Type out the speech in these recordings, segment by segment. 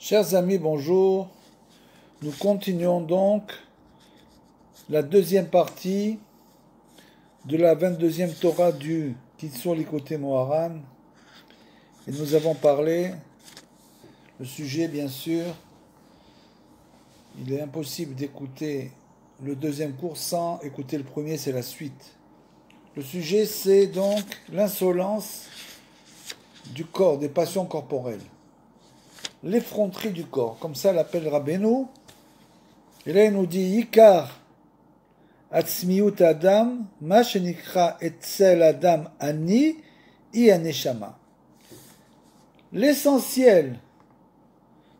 Chers amis, bonjour. Nous continuons donc la deuxième partie de la 22e Torah du Kitzur Likutei Moharan. Et nous avons parlé, le sujet bien sûr, il est impossible d'écouter le deuxième cours sans écouter le premier, c'est la suite. Le sujet c'est donc l'insolence du corps, des passions corporelles. L'effronterie du corps, comme ça l'appelle Rabbeinu. Et là il nous dit Yikar Atzmiut Adam, Ma shenikra etzel Adam ani I aneshama. L'essentiel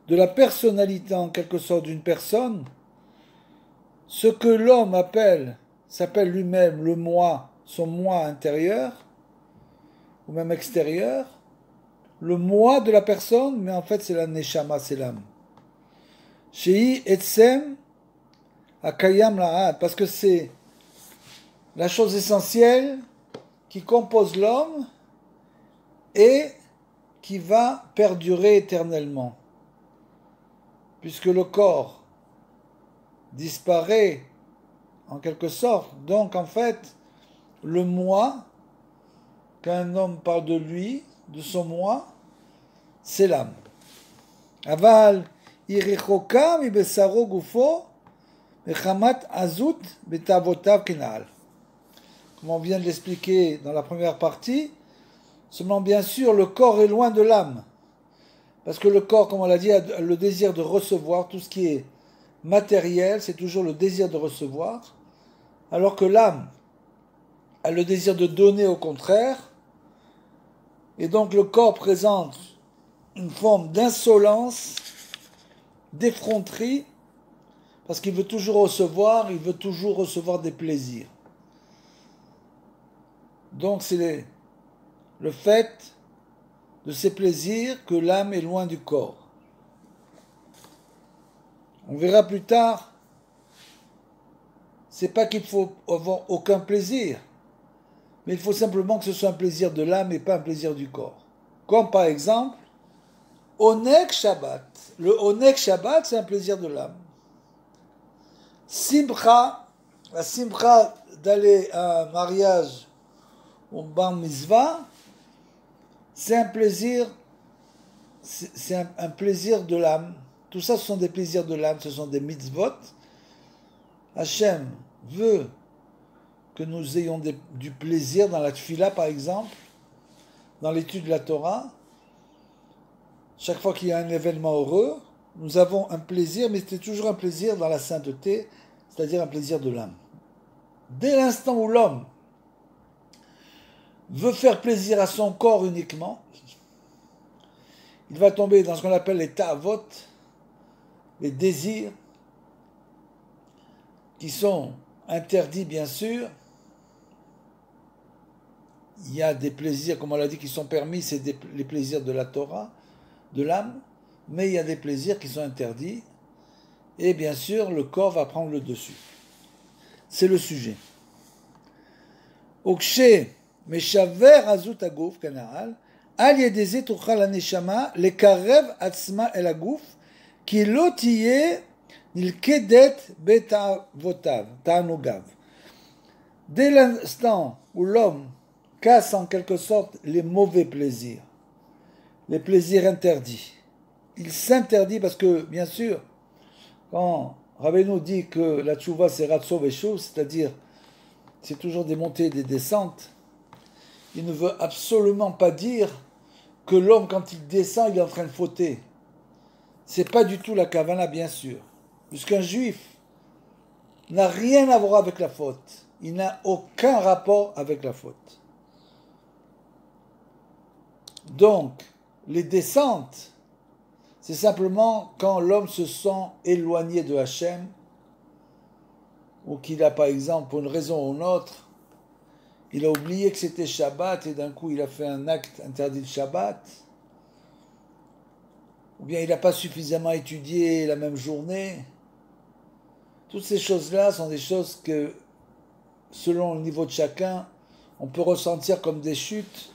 de la personnalité en quelque sorte d'une personne, ce que l'homme s'appelle lui-même le moi, son moi intérieur, ou même extérieur, le moi de la personne, mais en fait c'est la neshama, c'est l'âme. Shei etsem akayam la'ad, parce que c'est la chose essentielle qui compose l'homme et qui va perdurer éternellement. Puisque le corps disparaît en quelque sorte, donc en fait, le moi, quand un homme parle de lui, de son moi, c'est l'âme. Aval irichoka mi besaro gufo mechamat azut betavotav kenal. Comme on vient de l'expliquer dans la première partie, seulement bien sûr le corps est loin de l'âme. Parce que le corps, comme on l'a dit, a le désir de recevoir, tout ce qui est matériel, c'est toujours le désir de recevoir, alors que l'âme a le désir de donner au contraire, et donc le corps présente une forme d'insolence, d'effronterie, parce qu'il veut toujours recevoir, il veut toujours recevoir des plaisirs. Donc c'est le fait de ces plaisirs que l'âme est loin du corps. On verra plus tard, c'est pas qu'il faut avoir aucun plaisir, mais il faut simplement que ce soit un plaisir de l'âme et pas un plaisir du corps. Comme par exemple, Oneg Shabbat. Le Oneg Shabbat, c'est un plaisir de l'âme. Simcha, la Simcha d'aller à un mariage ou bar mitzvah, c'est un plaisir, c'est un plaisir de l'âme. Tout ça, ce sont des plaisirs de l'âme, ce sont des mitzvot. Hachem veut que nous ayons du plaisir dans la tfila, par exemple, dans l'étude de la Torah. Chaque fois qu'il y a un événement heureux, nous avons un plaisir, mais c'est toujours un plaisir dans la sainteté, c'est-à-dire un plaisir de l'âme. Dès l'instant où l'homme veut faire plaisir à son corps uniquement, il va tomber dans ce qu'on appelle les ta'avot, les désirs, qui sont interdits bien sûr. Il y a des plaisirs, comme on l'a dit, qui sont permis, c'est les plaisirs de la Torah, de l'âme, mais il y a des plaisirs qui sont interdits, et bien sûr, le corps va prendre le dessus. C'est le sujet. Okshe meshaver azut aguf kanal, al yedeze tuchal haneshama lekarev atzma el aguf, ki lo tiye nilkedet betavotav, ta'anogav. Dès l'instant où l'homme casse en quelque sorte les mauvais plaisirs, les plaisirs interdits, il s'interdit parce que, bien sûr, quand Rabbeinu dit que la tchouva c'est ratso veshuv, c'est-à-dire c'est toujours des montées et des descentes, il ne veut absolument pas dire que l'homme quand il descend il est en train de fauter. C'est pas du tout la kavana bien sûr, puisqu'un juif n'a rien à voir avec la faute, il n'a aucun rapport avec la faute. Donc les descentes, c'est simplement quand l'homme se sent éloigné de Hachem, ou qu'il a par exemple, pour une raison ou une autre, il a oublié que c'était Shabbat et d'un coup il a fait un acte interdit de Shabbat, ou bien il n'a pas suffisamment étudié la même journée. Toutes ces choses-là sont des choses que, selon le niveau de chacun, on peut ressentir comme des chutes,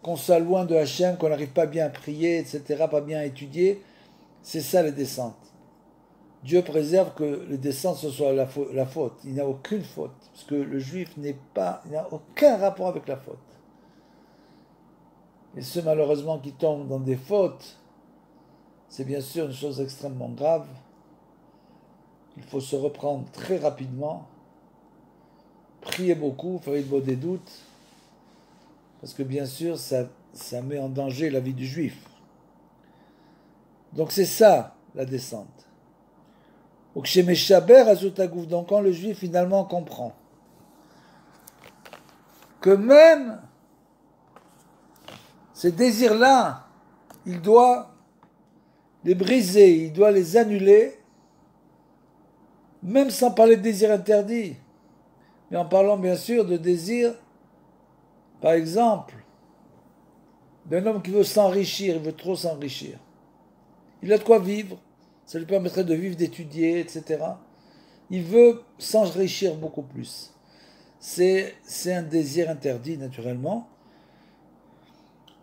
qu'on soit loin de Hachem, qu'on n'arrive pas bien à prier, etc., pas bien à étudier. C'est ça les descentes. Dieu préserve que les descentes ce soit la faute. Il n'y a aucune faute. Parce que le juif il n'a aucun rapport avec la faute. Et ceux malheureusement qui tombent dans des fautes, c'est bien sûr une chose extrêmement grave. Il faut se reprendre très rapidement, prier beaucoup, faire des doutes, parce que bien sûr ça met en danger la vie du juif. Donc c'est ça la descente. Donc quand le juif finalement comprend que même ces désirs-là, il doit les briser, il doit les annuler, même sans parler de désirs interdits, mais en parlant bien sûr de désirs, par exemple, d'un homme qui veut s'enrichir, il veut trop s'enrichir. Il a de quoi vivre, ça lui permettrait de vivre, d'étudier, etc. Il veut s'enrichir beaucoup plus. C'est un désir interdit, naturellement.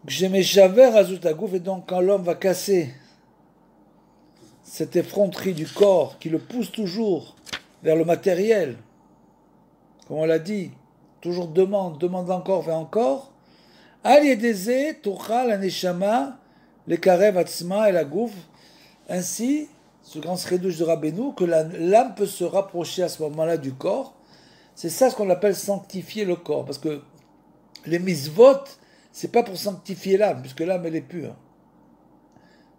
Et donc quand l'homme va casser cette effronterie du corps qui le pousse toujours vers le matériel, comme on l'a dit, toujours demande encore, fait encore, ainsi, ce grand sredouche de Rabbeinu, que l'âme peut se rapprocher à ce moment-là du corps. C'est ça ce qu'on appelle sanctifier le corps, parce que les misvot, c'est pas pour sanctifier l'âme, puisque l'âme elle est pure.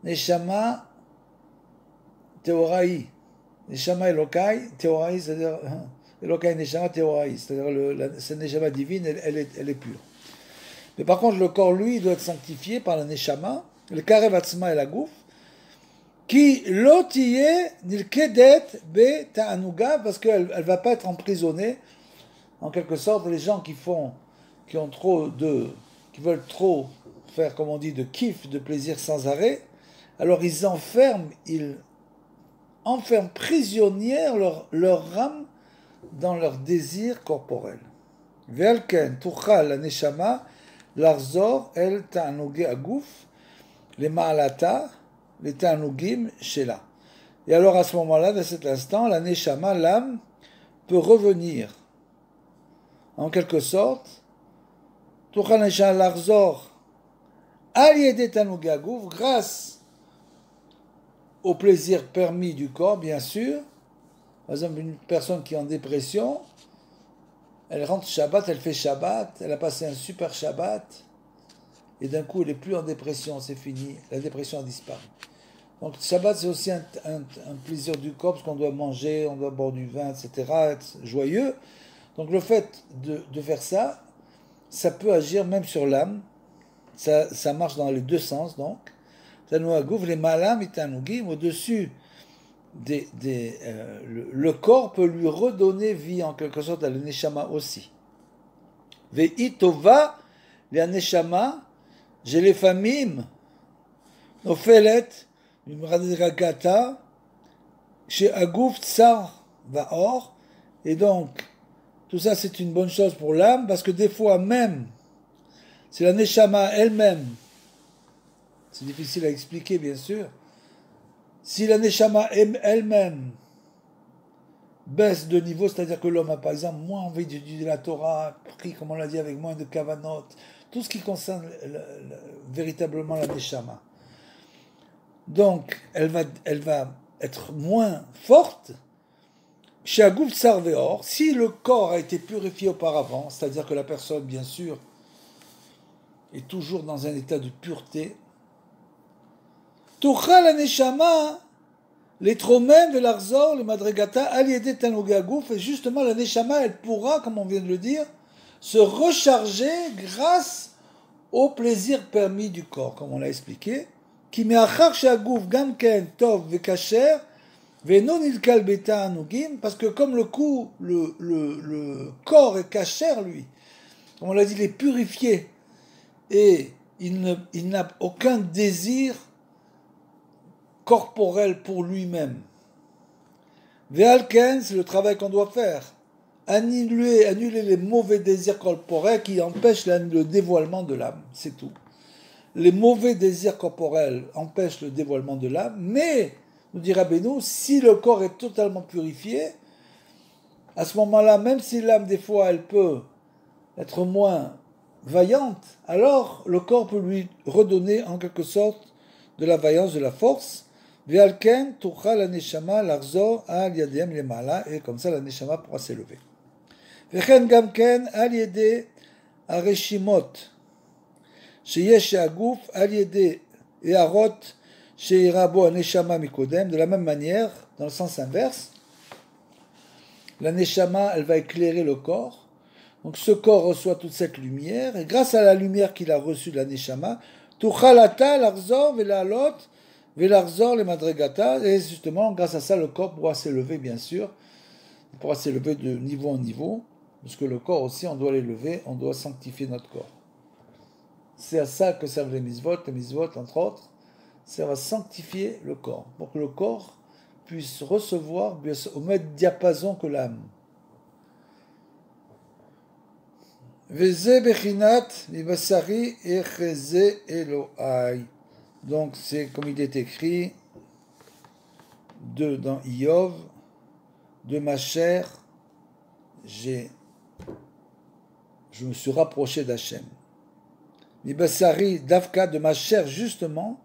Neshama Teoraï. Neshama Elokai, Teoraï, c'est-à-dire Elokai Neshama Teoraï, c'est-à-dire cette Neshama divine, elle est pure. Mais par contre, le corps, lui, il doit être sanctifié par la Neshama, le Karev Atzma et la Gouf, qui l'otiye nilkedet be ta'anuga, parce qu'elle ne va pas être emprisonnée. En quelque sorte, les gens qui veulent trop faire, comme on dit, de kiff, de plaisir sans arrêt, alors ils enferment prisonnière leur âme dans leur désir corporel. Velken tuchal la neshama l'arzor el ta'anuge agouf les ma'alata les ta'anugim shela. Et alors à ce moment-là, dans cet instant, la neshama, l'âme, peut revenir en quelque sorte tuchal neshama l'arzor al yede ta'anuge agouf, grâce au plaisir permis du corps, bien sûr. Par exemple, une personne qui est en dépression, elle rentre Shabbat, elle fait Shabbat, elle a passé un super Shabbat, et d'un coup, elle n'est plus en dépression, c'est fini, la dépression a disparu. Donc, Shabbat, c'est aussi un plaisir du corps, parce qu'on doit manger, on doit boire du vin, etc., être joyeux. Donc, le fait de faire ça, ça peut agir même sur l'âme, ça marche dans les deux sens, donc. Les malam et au-dessus le corps peut lui redonner vie en quelque sorte à l'neshama aussi. Ve'itova l'neshama j'ai les famim nofelet mimradiragata chez agouf tsar vaor, et donc tout ça c'est une bonne chose pour l'âme, parce que des fois même c'est la neshama elle-même. C'est difficile à expliquer, bien sûr. Si la neshama elle-même baisse de niveau, c'est-à-dire que l'homme a par exemple moins envie d'étudier la Torah, pris, comme on l'a dit, avec moins de kavanot, tout ce qui concerne véritablement la neshama. Donc, elle va être moins forte. Chez Agouf Sarveor, si le corps a été purifié auparavant, c'est-à-dire que la personne, bien sûr, est toujours dans un état de pureté, Tuchal la-neshama, les tromènes de l'arzor, le madregata, aliédé tanugagouf, et justement la neshama, elle pourra, comme on vient de le dire, se recharger grâce au plaisir permis du corps, comme on l'a expliqué, qui me'achar she'agouf gamken tov vekacher, ve'non ilkal beta anugim, parce que comme le corps est kasher, lui, comme on l'a dit, il est purifié, et il n'a aucun désir corporel pour lui-même. Ve'alken, c'est le travail qu'on doit faire. Annuler les mauvais désirs corporels qui empêchent le dévoilement de l'âme. C'est tout. les mauvais désirs corporels empêchent le dévoilement de l'âme, mais, nous dira Benoît, si le corps est totalement purifié, à ce moment-là, même si l'âme, des fois, elle peut être moins vaillante, alors le corps peut lui redonner en quelque sorte de la vaillance, de la force. Ve'alken tuchal la neshama l'arzor al yadem lemala, et comme ça la neshama pourra s'élever. Vechen gamken al yede areshimot sheyesh aguf al yede earot sheirabo aneshama mikodem. De la même manière, dans le sens inverse, la neshama, elle va éclairer le corps. Donc ce corps reçoit toute cette lumière, et grâce à la lumière qu'il a reçue de la neshama, tuchalata l'arzor ve'lalot ve'larzor le madregata, et justement grâce à ça le corps pourra s'élever, bien sûr, il pourra s'élever de niveau en niveau, parce que le corps aussi on doit l'élever, on doit sanctifier notre corps. C'est à ça que servent les mitzvot entre autres, servent à sanctifier le corps, pour que le corps puisse recevoir au même diapason que l'âme. Veze bechinat mibasari echeze Elohai. Donc c'est comme il est écrit dans Iov, de ma chair, je me suis rapproché d'Hachem. Mibasari davka, de ma chair justement,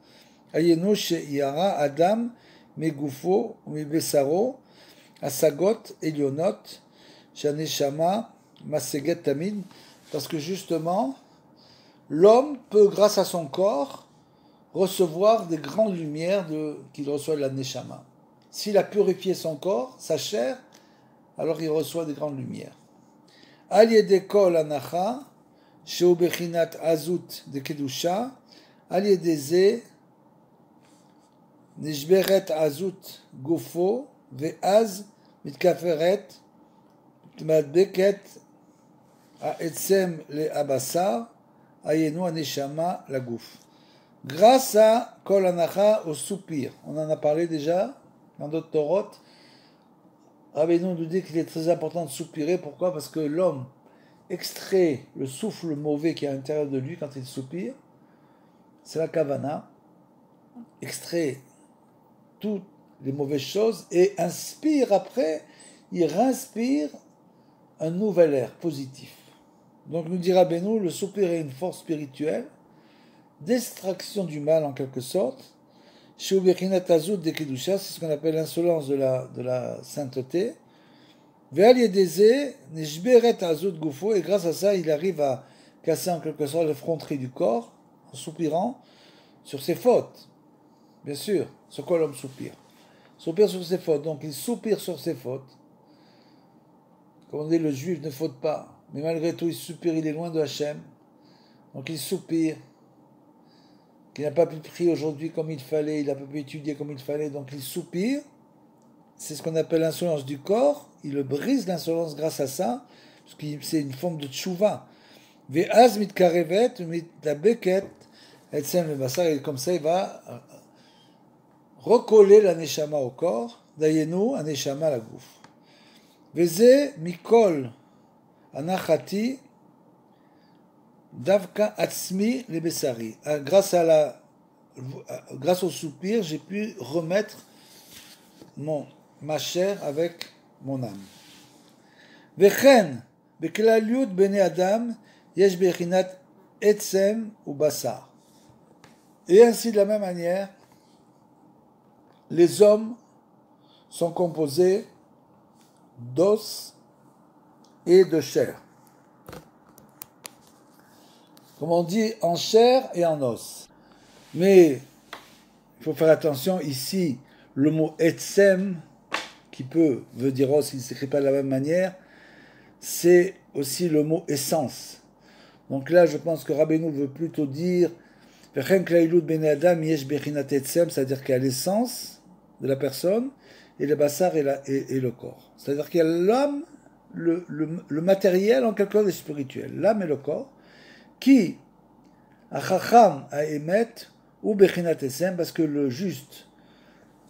ayeno she'yara Adam megufo mibesaro asagot elionot shaneshama maseget tamid. Parce que justement, l'homme peut, grâce à son corps, recevoir des grandes lumières qu'il reçoit de la Neshama. S'il a purifié son corps, sa chair, alors il reçoit des grandes lumières. Al yedekol anacha, sheu bechinat azut de kedusha, al yedeze nishberet azut gufo, ve'az mitkaferet madbeket Etsem le Abassar, Ayenu Aneshama la Gouf. Grâce à Kol Anacha, au soupir, on en a parlé déjà dans d'autres Torot. Rabbeinu nous dit qu'il est très important de soupirer. Pourquoi? Parce que l'homme extrait le souffle mauvais qui est à l'intérieur de lui quand il soupire, c'est la Kavana, extrait toutes les mauvaises choses et inspire après, il réinspire un nouvel air positif. Donc nous dira Benoît, le soupir est une force spirituelle, d'extraction du mal en quelque sorte. Chez Ubechinat Azut de Kedusha, c'est ce qu'on appelle l'insolence de la sainteté. Ve'al yedeze nishberet azut gufo, et grâce à ça, il arrive à casser en quelque sorte l'effronterie du corps, en soupirant sur ses fautes. Bien sûr, sur quoi l'homme soupire? Soupire sur ses fautes, donc il soupire sur ses fautes. Comme on dit, le juif ne faute pas. Mais malgré tout, il soupire, il est loin de Hachem. Donc il soupire, qu'il n'a pas pu prier aujourd'hui comme il fallait, il n'a pas pu étudier comme il fallait, donc il soupire. C'est ce qu'on appelle l'insolence du corps. Il brise l'insolence grâce à ça, parce que c'est une forme de tchouva. Ve'az mitkarevet mitabeket etsem lebassar, et comme ça il va recoller la neshama au corps. Dayenu aneshama la gouf. Veze mikol Anachati Davka Atzmi le Bessari. Grâce au soupir, j'ai pu remettre ma chair avec mon âme. Vechen Beklaliut Bene Adam Yesh Bechinat Etzem ou Bassar. Et ainsi de la même manière, les hommes sont composés d'os et de chair. Comme on dit, en chair et en os. Mais il faut faire attention ici, le mot etsem, qui veut dire os, il ne s'écrit pas de la même manière, c'est aussi le mot essence. Donc là, je pense que Rabbeinu veut plutôt dire c'est-à-dire qu'il y a l'essence de la personne et le bassar et le corps. C'est-à-dire qu'il y a l'âme, le matériel en quelque sorte est spirituel, l'âme et le corps, qui, achacham a émet ou bechinat esem, parce que le juste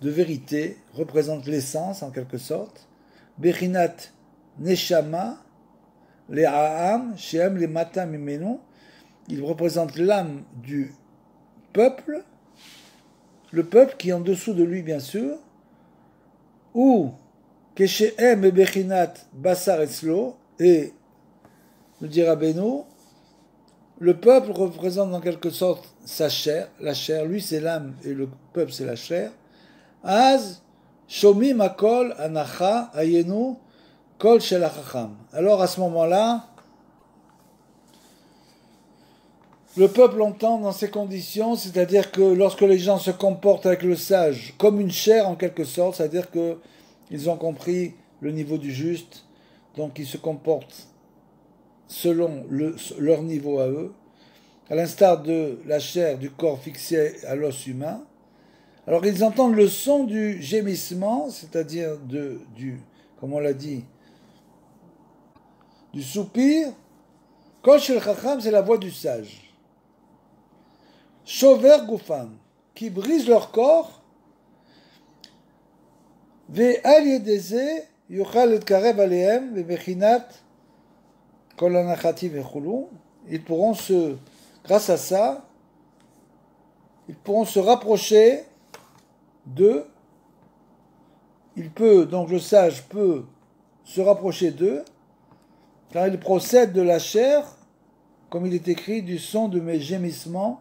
de vérité représente l'essence en quelque sorte, bechinat neshama, les aam, sheem les matam imenu, il représente l'âme du peuple qui est en dessous de lui, bien sûr, ou Keshehem et Bechinat Basar Etzlo, et, nous dit Rabbeinu, le peuple représente en quelque sorte sa chair, la chair, lui c'est l'âme et le peuple c'est la chair. Az Shomim Akol Anacha Ayenu Kol Shel HaChacham. Alors à ce moment-là, le peuple entend dans ces conditions, c'est-à-dire que lorsque les gens se comportent avec le sage comme une chair en quelque sorte, c'est-à-dire qu'ils ont compris le niveau du juste, donc ils se comportent selon leur niveau à eux, à l'instar de la chair du corps fixé à l'os humain. Alors ils entendent le son du gémissement, c'est-à-dire comme on l'a dit, du soupir. Kol Shel Chacham, c'est la voix du sage. Shover Gufam, qui brise leur corps. Ve'al yedeze yuchal etkarev alehem ve'bechinat kol anachati ve'chulu. Ils pourront grâce à ça, ils pourront se rapprocher d'eux. Donc le sage peut se rapprocher d'eux, car il procède de la chair, comme il est écrit, du son de mes gémissements.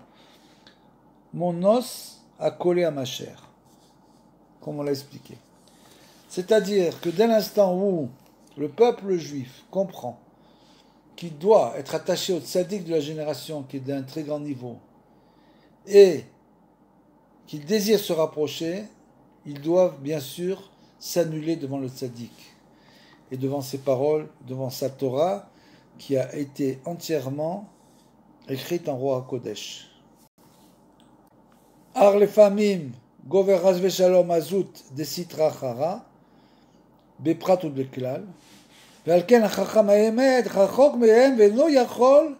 Mon os a collé à ma chair, comme on l'a expliqué. C'est-à-dire que dès l'instant où le peuple juif comprend qu'il doit être attaché au tzaddik de la génération qui est d'un très grand niveau et qu'il désire se rapprocher, ils doivent bien sûr s'annuler devant le tzaddik et devant ses paroles, devant sa Torah qui a été entièrement écrite en Roi Kodesh. Ar lefamim gover hazve shalom azut de sitra chara בפרט ובכלל, ועל כן החכם האמת רחוק מהם ואינו יכול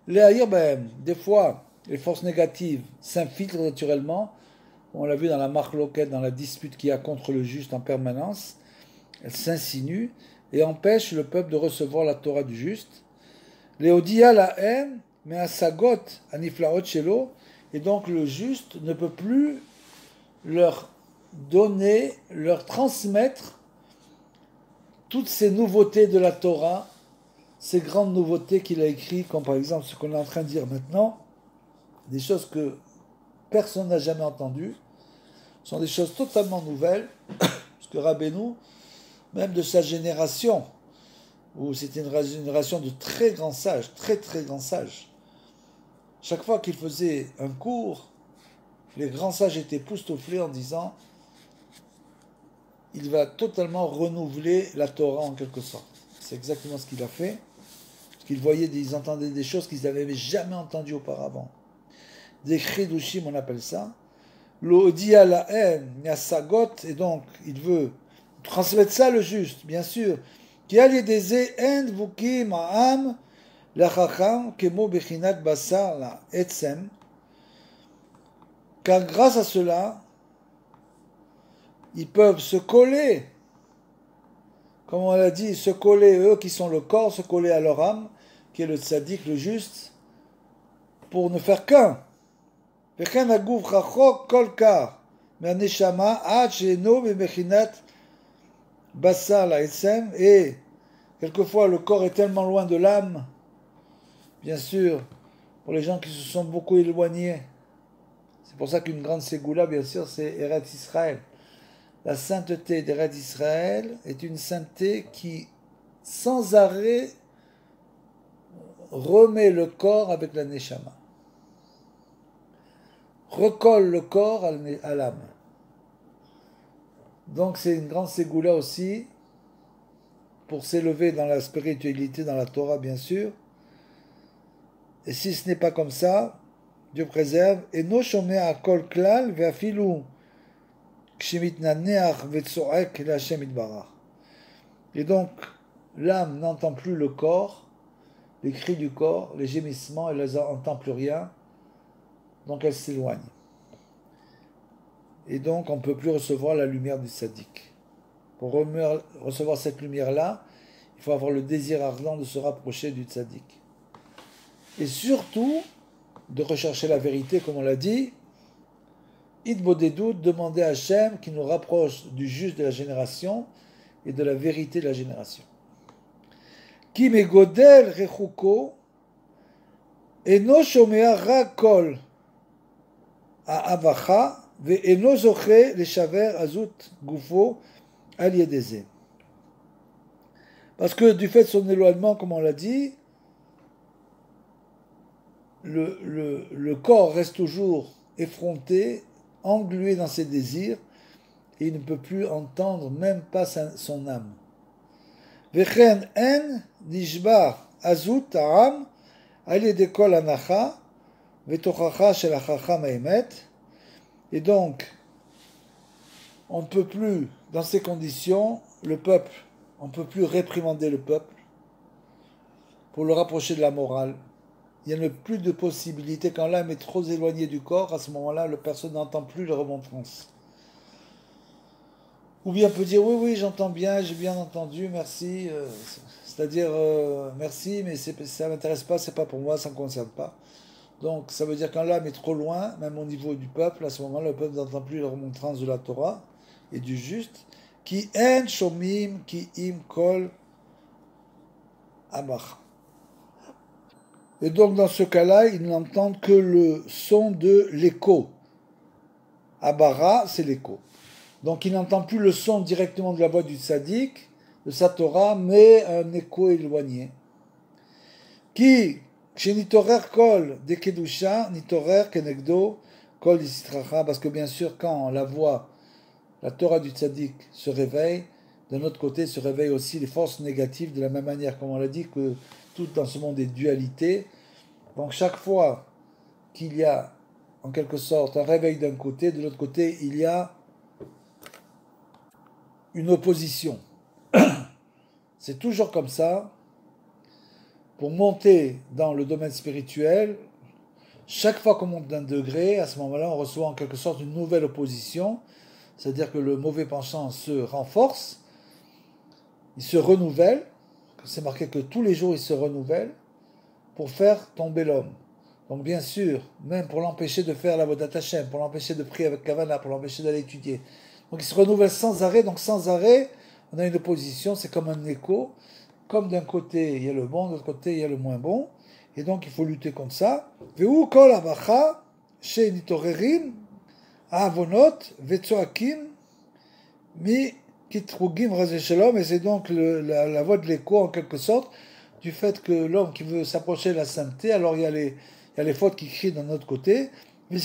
להעיר בהם. Des fois, les forces négatives s'infiltrent naturellement, on l'a vu dans la marloquette, dans la dispute qu'il y a contre le juste en permanence, elles s'insinuent et empêchent le peuple de recevoir la Torah du juste. Léodia lahem me'asagot aniflaot shelo, et donc le juste ne peut plus leur donner, leur transmettre toutes ces nouveautés de la Torah, ces grandes nouveautés qu'il a écrites, comme par exemple ce qu'on est en train de dire maintenant, des choses que personne n'a jamais entendues, sont des choses totalement nouvelles, parce que Rabbeinu, même de sa génération, où c'était une génération de très grands sages, très très grands sages, chaque fois qu'il faisait un cours, les grands sages étaient époustouflés en disant il va totalement renouveler la Torah en quelque sorte. C'est exactement ce qu'il a fait. Parce qu'ils voyaient, ils entendaient des choses qu'ils n'avaient jamais entendues auparavant. Des chidushim, on appelle ça. L'odia la haine, yasagot, et donc il veut transmettre ça le juste, bien sûr. Qui a les désés en vukim ha'am lachacham kemo bechinat basar la etsem. Car grâce à cela, ils peuvent se coller, comme on l'a dit, se coller, eux qui sont le corps, se coller à leur âme, qui est le tzaddik, le juste, pour ne faire qu'un. Et quelquefois le corps est tellement loin de l'âme, bien sûr, pour les gens qui se sont beaucoup éloignés. C'est pour ça qu'une grande ségoula, bien sûr, c'est Eretz Israël. La sainteté d'Eretz Israël est une sainteté qui, sans arrêt, remet le corps avec la neshama. Recolle le corps à l'âme. Donc c'est une grande ségoula aussi, pour s'élever dans la spiritualité, dans la Torah bien sûr. Et si ce n'est pas comme ça, Dieu préserve. Et no shomeh akol klal ve'afilu et donc, l'âme n'entend plus le corps, les cris du corps, les gémissements, elle ne entend plus rien, donc elle s'éloigne. Et donc, on ne peut plus recevoir la lumière du tzaddik. Pour recevoir cette lumière-là, il faut avoir le désir ardent de se rapprocher du tzaddik. Et surtout, de rechercher la vérité, comme on l'a dit, Idbodedut, demander à Hachem qui nous rapproche du juste de la génération et de la vérité de la génération. Ki megodel rechuko, eno shomea rak kol ha'avacha, ve'eno zoche leshaver azut gufo al yedeze. Parce que du fait de son éloignement, comme on l'a dit, le corps reste toujours effronté, englué dans ses désirs, et il ne peut plus entendre même pas son âme. Vechen en nishbar azut ta'am al yedei kol anacha vetochacha shel hachacham ha'emet. Et donc, on ne peut plus, dans ces conditions, le peuple, on ne peut plus réprimander le peuple pour le rapprocher de la morale. Il n'y a plus de possibilité. Quand l'âme est trop éloignée du corps, à ce moment-là, le personne n'entend plus les remontrances. Ou bien peut dire, oui, oui, j'entends bien, j'ai bien entendu, merci. C'est-à-dire, merci, mais ça ne m'intéresse pas, c'est pas pour moi, ça ne me concerne pas. Donc, ça veut dire quand l'âme est trop loin, même au niveau du peuple, à ce moment-là, le peuple n'entend plus les remontrances de la Torah et du juste. Ki en shomim, ki im kol amach. Et donc, dans ce cas-là, ils n'entendent que le son de l'écho. Abara, c'est l'écho. Donc, ils n'entendent plus le son directement de la voix du tzaddik, de sa Torah, mais un écho éloigné. Qui, chez Nitorer Kol de Kedusha, Nitorer Kenegdo Kol de Sitracha, parce que bien sûr, quand la voix, la Torah du tzaddik se réveille, de notre côté se réveillent aussi les forces négatives, de la même manière, comme on l'a dit, que tout dans ce monde est dualité. Donc chaque fois qu'il y a en quelque sorte un réveil d'un côté, de l'autre côté il y a une opposition. C'est toujours comme ça. Pour monter dans le domaine spirituel, chaque fois qu'on monte d'un degré, à ce moment-là on reçoit en quelque sorte une nouvelle opposition, c'est-à-dire que le mauvais penchant se renforce, il se renouvelle, c'est marqué que tous les jours il se renouvelle, pour faire tomber l'homme. Donc bien sûr, même pour l'empêcher de faire la Vodat Hashem, pour l'empêcher de prier avec Kavana, pour l'empêcher d'aller étudier. Donc il se renouvelle sans arrêt, donc sans arrêt, on a une opposition, c'est comme un écho, comme d'un côté il y a le bon, de l'autre côté il y a le moins bon, et donc il faut lutter contre ça. Ve'u kol avacha, she nitorerim, avonot, vetzoakim, mi kitrugim razé shalom, et c'est donc la voix de l'écho en quelque sorte, du fait que l'homme qui veut s'approcher de la sainteté, alors il y a les fautes qui crient d'un autre côté. Mais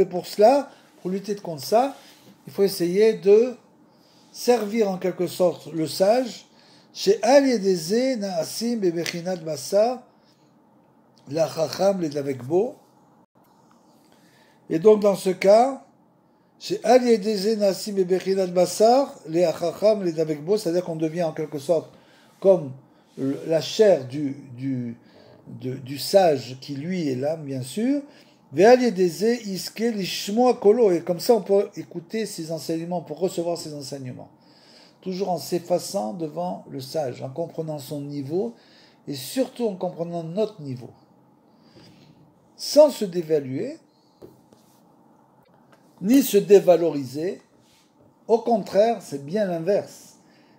pour cela, pour lutter contre ça, il faut essayer de servir en quelque sorte le sage. Chez Al Yedeze Naasim Bebechinat Bassa, la Chacham les Davekbo. Et donc dans ce cas, chez Al Yedeze Naasim Bebechinat Bassar, les Chacham les Davekbo, c'est-à-dire qu'on devient en quelque sorte comme la chair du sage qui lui est l'âme, bien sûr. Et comme ça on peut écouter ses enseignements, pour recevoir ses enseignements. Toujours en s'effaçant devant le sage, en comprenant son niveau et surtout en comprenant notre niveau. Sans se dévaluer, ni se dévaloriser. Au contraire, c'est bien l'inverse.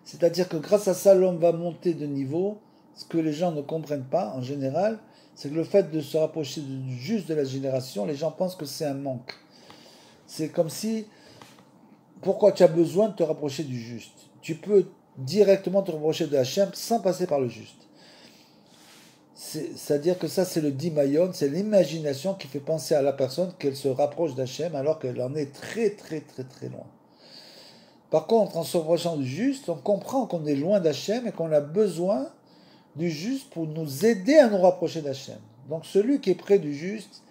C'est-à-dire que grâce à ça, l'homme va monter de niveau. Ce que les gens ne comprennent pas, en général, c'est que le fait de se rapprocher du juste de la génération, les gens pensent que c'est un manque. C'est comme si, pourquoi tu as besoin de te rapprocher du juste? Tu peux directement te rapprocher de Hachem sans passer par le juste. C'est-à-dire que ça, c'est le dimayon, c'est l'imagination qui fait penser à la personne qu'elle se rapproche d'Hachem alors qu'elle en est très très très très loin. Par contre, en se rapprochant du juste, on comprend qu'on est loin d'Hachem et qu'on a besoin du juste pour nous aider à nous rapprocher d'Hachem. Donc celui qui est près du juste,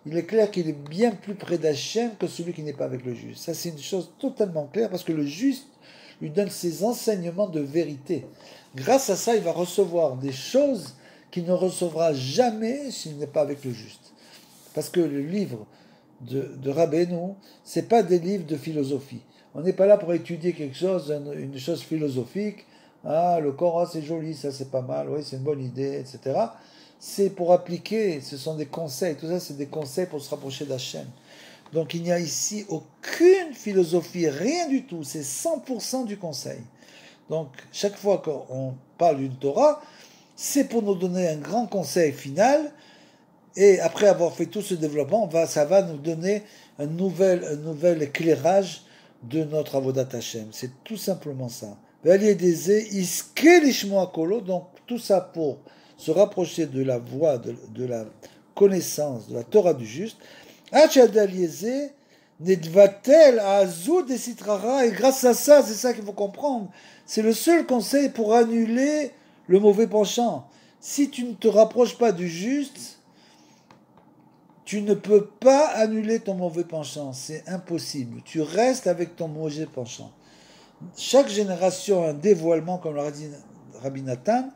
il est clair qu'il est bien plus près d'Hachem que celui qui n'est pas avec le juste. Ça, c'est une chose totalement claire parce que le juste lui donne ses enseignements de vérité. Grâce à ça, il va recevoir des choses qu'il ne recevra jamais s'il n'est pas avec le juste. Parce que le livre de Rabbeinu, ce n'est pas des livres de philosophie. On n'est pas là pour étudier quelque chose, une chose philosophique. Ah, le Coran, c'est joli, ça c'est pas mal, oui, c'est une bonne idée, etc. c'est pour appliquer, ce sont des conseils, tout ça c'est des conseils pour se rapprocher d'Hachem. Donc il n'y a ici aucune philosophie, rien du tout, c'est 100% du conseil. Donc chaque fois qu'on parle d'une Torah, c'est pour nous donner un grand conseil final, et après avoir fait tout ce développement, ça va nous donner un nouvel éclairage de notre Avodat Hashem. C'est tout simplement ça. Donc tout ça pour se rapprocher de la voie, de la connaissance, de la Torah du juste. Et grâce à ça, c'est ça qu'il faut comprendre, c'est le seul conseil pour annuler le mauvais penchant. Si tu ne te rapproches pas du juste, tu ne peux pas annuler ton mauvais penchant, c'est impossible. Tu restes avec ton mauvais penchant. Chaque génération a un dévoilement, comme l'a dit Rabbi Nathan.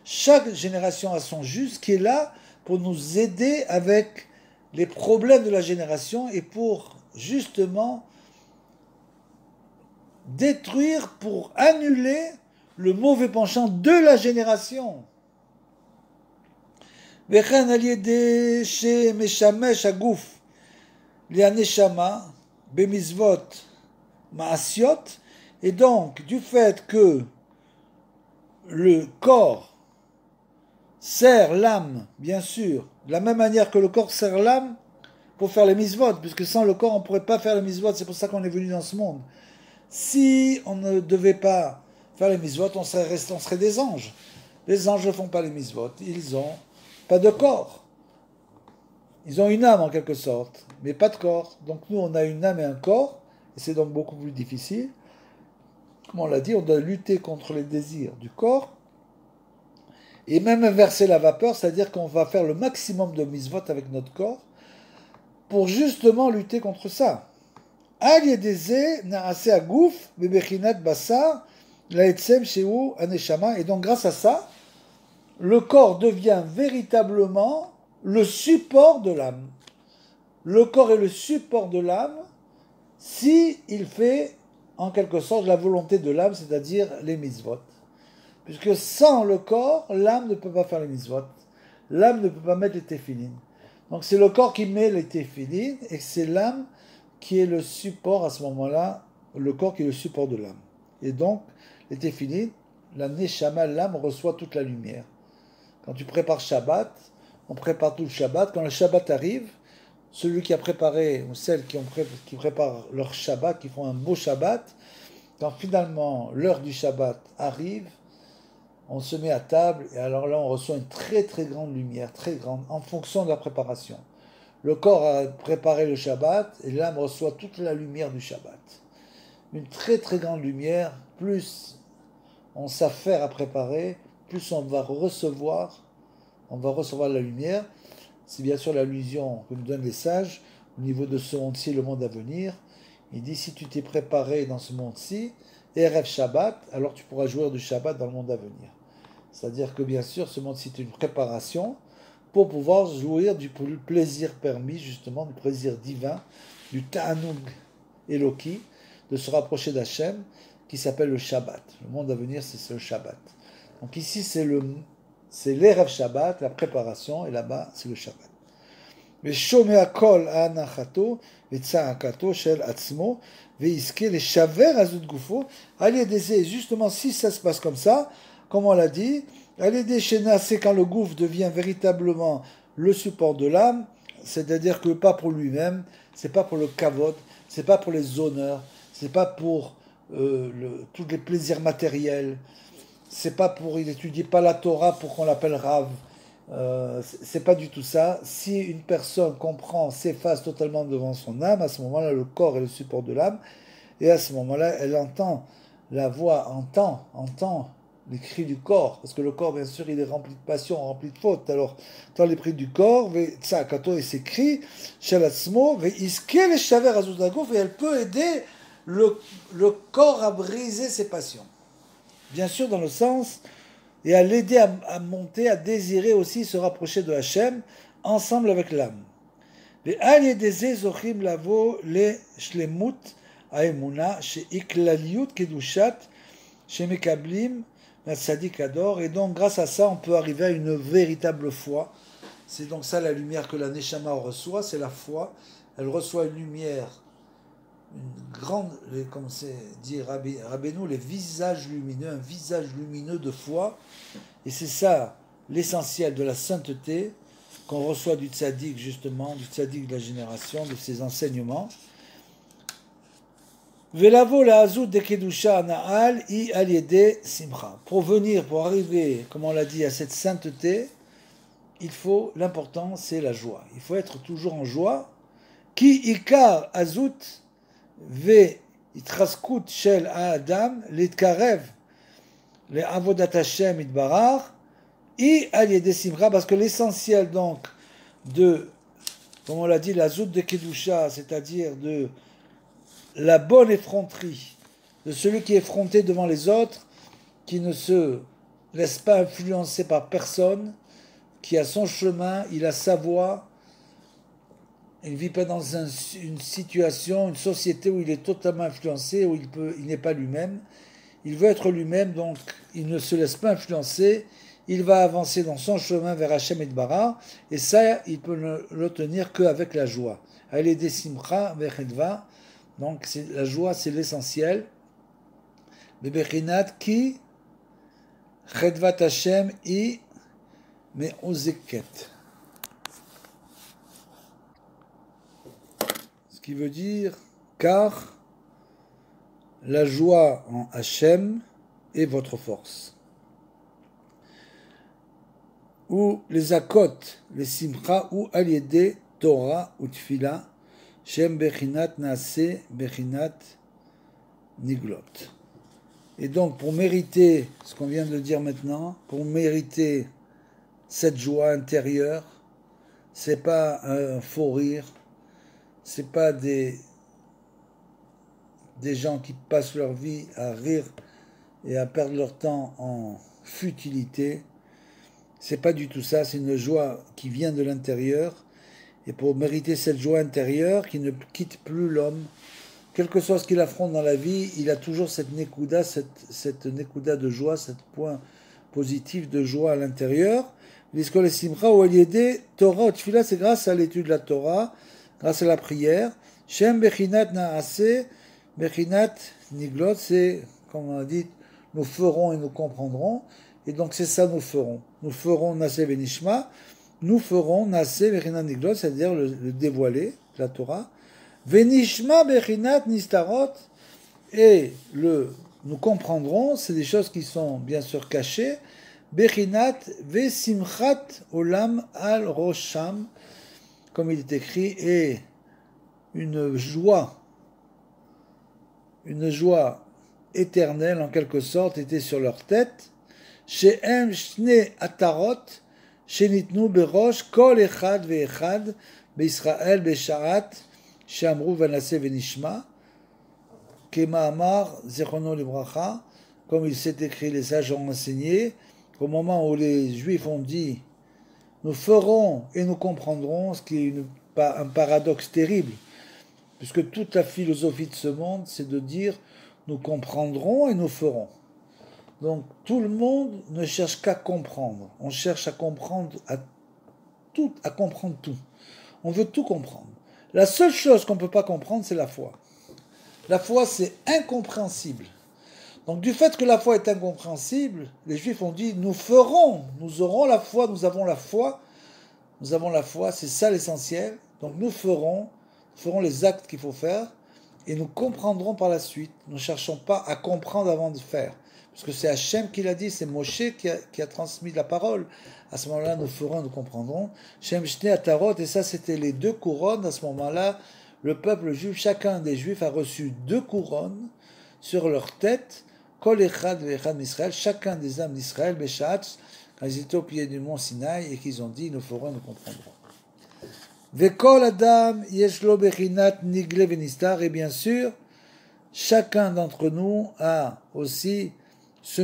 Chaque génération a son juste qui est là pour nous aider avec les problèmes de la génération et pour justement détruire, pour annuler le mauvais penchant de la génération. וכן על ידי שמשמש הגוף להנשמה במצוות מעשיות, et donc du fait que le corps sert l'âme, bien sûr, de la même manière que le corps sert l'âme pour faire les mitzvot, puisque sans le corps on ne pourrait pas faire les mitzvot, c'est pour ça qu'on est venu dans ce monde. Si on ne devait pas faire les mitzvot, on serait des anges. Les anges ne font pas les mitzvot, ils ont pas de corps. Ils ont une âme en quelque sorte, mais pas de corps. Donc nous, on a une âme et un corps, et c'est donc beaucoup plus difficile. Comme on l'a dit, on doit lutter contre les désirs du corps, et même inverser la vapeur, c'est-à-dire qu'on va faire le maximum de mitzvot avec notre corps, pour justement lutter contre ça. Et donc grâce à ça, le corps devient véritablement le support de l'âme. Le corps est le support de l'âme si il fait en quelque sorte la volonté de l'âme, c'est-à-dire les mitzvot. Puisque sans le corps, l'âme ne peut pas faire les mitzvot. L'âme ne peut pas mettre les téphilines. Donc c'est le corps qui met les téphilines et c'est l'âme qui est le support à ce moment-là, le corps qui est le support de l'âme. Et donc les téphilines, la neshama, l'âme reçoit toute la lumière. Quand tu prépares Shabbat, on prépare tout le Shabbat. Quand le Shabbat arrive, celui qui a préparé, ou celles qui préparent leur Shabbat, qui font un beau Shabbat, quand finalement l'heure du Shabbat arrive, on se met à table, et alors là on reçoit une très très grande lumière, très grande, en fonction de la préparation. Le corps a préparé le Shabbat, et l'âme reçoit toute la lumière du Shabbat. Une très très grande lumière, plus on s'affaire à préparer, plus on va recevoir la lumière. C'est bien sûr l'allusion que nous donnent les sages au niveau de ce monde-ci, le monde à venir. Il dit, si tu t'es préparé dans ce monde-ci, Erev Shabbat, alors tu pourras jouir du Shabbat dans le monde à venir. C'est-à-dire que bien sûr, ce monde-ci est une préparation pour pouvoir jouir du plaisir permis, justement, du plaisir divin, du Ta'anug Eloki, de se rapprocher d'Hachem, qui s'appelle le Shabbat. Le monde à venir, c'est le Shabbat. Donc ici, c'est l'Erev Shabbat, la préparation, et là-bas, c'est le Shabbat. ושומע קול הנחתו וצעקתו של עצמו ויזכה לשבר עזות גופו על ידי זה, justement, si ça se passe comme ça, comme on l'a dit, à l'aider chez c'est quand le gouffre devient véritablement le support de l'âme, c'est-à-dire que pas pour lui-même, c'est pas pour le kavod, c'est pas pour les honneurs, c'est pas pour tous les plaisirs matériels, c'est pas pour, il n'étudie pas la Torah pour qu'on l'appelle Rav, c'est pas du tout ça. Si une personne comprend, s'efface totalement devant son âme, à ce moment-là, le corps est le support de l'âme, et à ce moment-là, elle entend la voix, entend les cris du corps, parce que le corps, bien sûr, il est rempli de passion, rempli de fautes. Alors, dans les cris du corps, et ses cris, et elle peut aider le corps à briser ses passions. Bien sûr, dans le sens, et à l'aider à monter, à désirer aussi se rapprocher de Hachem, ensemble avec l'âme. Et un tzaddik adore, et donc grâce à ça, on peut arriver à une véritable foi. C'est donc ça la lumière que la Neshama reçoit, c'est la foi. Elle reçoit une lumière, une grande, comme c'est dit Rabbeinu, les visages lumineux, un visage lumineux de foi. Et c'est ça l'essentiel de la sainteté qu'on reçoit du tzaddik, justement, du tzaddik de la génération, de ses enseignements. Velavo la azout de kedusha na'al i aliede simcha. Pour venir, pour arriver, comme on l'a dit, à cette sainteté, il faut, l'important, c'est la joie. Il faut être toujours en joie. Ki ikar azout ve itraskut shel ha'adam litkarev le avodat Hashem itbarach i aliede simcha, parce que l'essentiel donc de, comme on l'a dit, la zout de kedusha, c'est-à-dire de la bonne effronterie de celui qui est effronté devant les autres, qui ne se laisse pas influencer par personne, qui a son chemin, il a sa voix, il ne vit pas dans une situation, une société où il est totalement influencé, où il n'est pas lui-même. Il veut être lui-même, donc il ne se laisse pas influencer, il va avancer dans son chemin vers Hashem et Bara, et ça, il peut le tenir qu'avec la joie. Allez des simcha vechedva. Donc la joie, c'est l'essentiel. Bebechinat ki chedvat Hashem i me'ozeket. Ce qui veut dire car la joie en Hashem est votre force. Ou les akot, les simcha, ou aliede Torah ou tfila. Shem bechinat naase bechinat niglot. Et donc, pour mériter ce qu'on vient de dire maintenant, pour mériter cette joie intérieure, c'est pas un faux rire, c'est pas des gens qui passent leur vie à rire et à perdre leur temps en futilité. C'est pas du tout ça, c'est une joie qui vient de l'intérieur. Et pour mériter cette joie intérieure qui ne quitte plus l'homme, quel que soit ce qu'il affronte dans la vie, il a toujours cette nekuda, cette nekuda de joie, ce point positif de joie à l'intérieur. L'Iskol Simcha ou Aliede, Torah ou Tfila, c'est grâce à l'étude de la Torah, grâce à la prière. Shem Bechinat Naase, Bechinat Niglot, c'est, comme on a dit, nous ferons et nous comprendrons. Et donc c'est ça, nous ferons. Nous ferons Naase Benishma. Nous ferons Naseh Bechinat Niglot, c'est-à-dire le dévoiler, la Torah. Venishma Bechinat Nistarot, et nous comprendrons, c'est des choses qui sont bien sûr cachées. Bechinat Vesimchat Olam al Rosham, comme il est écrit, et une joie éternelle en quelque sorte était sur leur tête. She'em Shne Atarot, שנתנו בראש כל אחד ואחד בישראל בשעת שאמרו ונעשה ונשמע, כמאמר זיכרונו לברכה, comme il s'est écrit, les sages ont enseigné, qu'au moment où les Juifs ont dit nous ferons et nous comprendrons, ce qui est un paradoxe terrible, puisque toute la philosophie de ce monde, c'est de dire nous comprendrons et nous ferons. Donc tout le monde ne cherche qu'à comprendre. On cherche à comprendre comprendre tout. On veut tout comprendre. La seule chose qu'on ne peut pas comprendre, c'est la foi. La foi, c'est incompréhensible. Donc du fait que la foi est incompréhensible, les Juifs ont dit, nous aurons la foi, nous avons la foi, c'est ça l'essentiel. Donc nous ferons les actes qu'il faut faire, et nous comprendrons par la suite. Nous ne cherchons pas à comprendre avant de faire. Parce que c'est Hachem qui l'a dit, c'est Moshe qui a transmis la parole. À ce moment-là, nous ferons, nous comprendrons. Shem Shne Atarot, et ça c'était les 2 couronnes. À ce moment-là, le peuple juif, chacun des Juifs a reçu 2 couronnes sur leur tête. Kol Echad ve'Echad Israël, chacun des âmes d'Israël, Beshatz, quand ils étaient au pied du mont Sinaï, et qu'ils ont dit, nous ferons, nous comprendrons. Ve'Kol Adam Yeshlo Bechinat Nigle Venistar, et bien sûr, chacun d'entre nous a aussi ce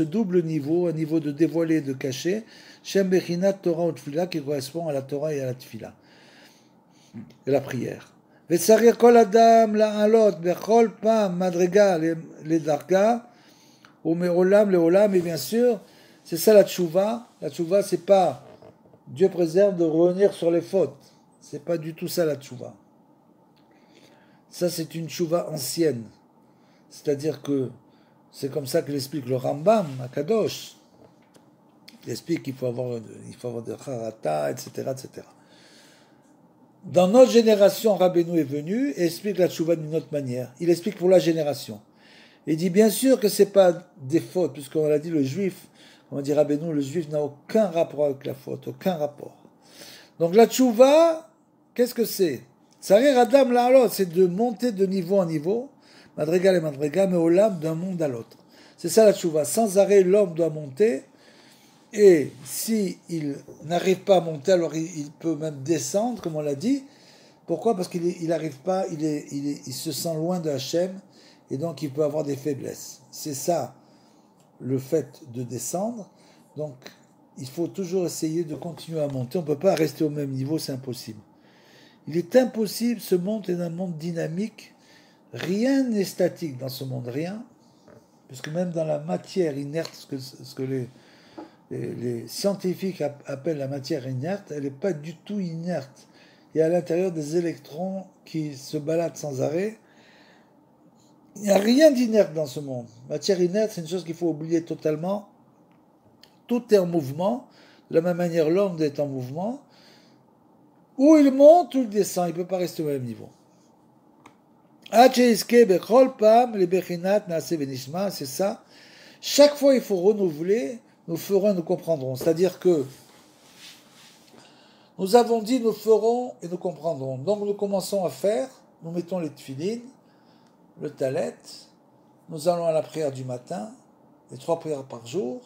double niveau, un niveau de dévoiler et de cacher, Shem Bechinat Torah ou Tfila, qui correspond à la Torah et à la Tfila, et la prière. Vetzarir kol adam la'alot bechol pam madrega ledarga ou me'olam le'olam, et bien sûr, c'est ça la tchouva. La tchouva, c'est pas Dieu préserve de revenir sur les fautes. C'est pas du tout ça la tchouva. Ça, c'est une tchouva ancienne. C'est-à-dire que c'est comme ça que l'explique le Rambam à Kadosh. Il explique qu'il faut avoir des harata, etc., etc. Dans notre génération, Rabbeinu est venu et explique la tchouva d'une autre manière. Il explique pour la génération. Il dit bien sûr que c'est pas des fautes, puisqu'on l'a dit, le juif, on dit Rabbeinu, le juif n'a aucun rapport avec la faute, aucun rapport. Donc la tchouva, qu'est-ce que c'est? Tsarir Adam la'alot, c'est de monter de niveau en niveau, madriga et madriga, mais au lame d'un monde à l'autre. C'est ça la tchouva. Sans arrêt, l'homme doit monter, et si il n'arrive pas à monter, alors il peut même descendre, comme on l'a dit. Pourquoi? Parce qu'il n'arrive pas, il se sent loin de Hachem, et donc il peut avoir des faiblesses. C'est ça le fait de descendre. Donc il faut toujours essayer de continuer à monter. On ne peut pas rester au même niveau, c'est impossible. Il est impossible, ce monde est un monde dynamique. Rien n'est statique dans ce monde, rien. Parce que même dans la matière inerte, ce que les scientifiques appellent la matière inerte, elle n'est pas du tout inerte. Il y a à l'intérieur des électrons qui se baladent sans arrêt. Il n'y a rien d'inerte dans ce monde. Matière inerte, c'est une chose qu'il faut oublier totalement. Tout est en mouvement. De la même manière, l'homme est en mouvement. Ou il monte ou il descend. Il ne peut pas rester au même niveau. C'est ça. Chaque fois, il faut renouveler. Nous ferons et nous comprendrons. C'est-à-dire que nous avons dit nous ferons et nous comprendrons. Donc nous commençons à faire. Nous mettons les tefilines, le talet. Nous allons à la prière du matin, les 3 prières par jour.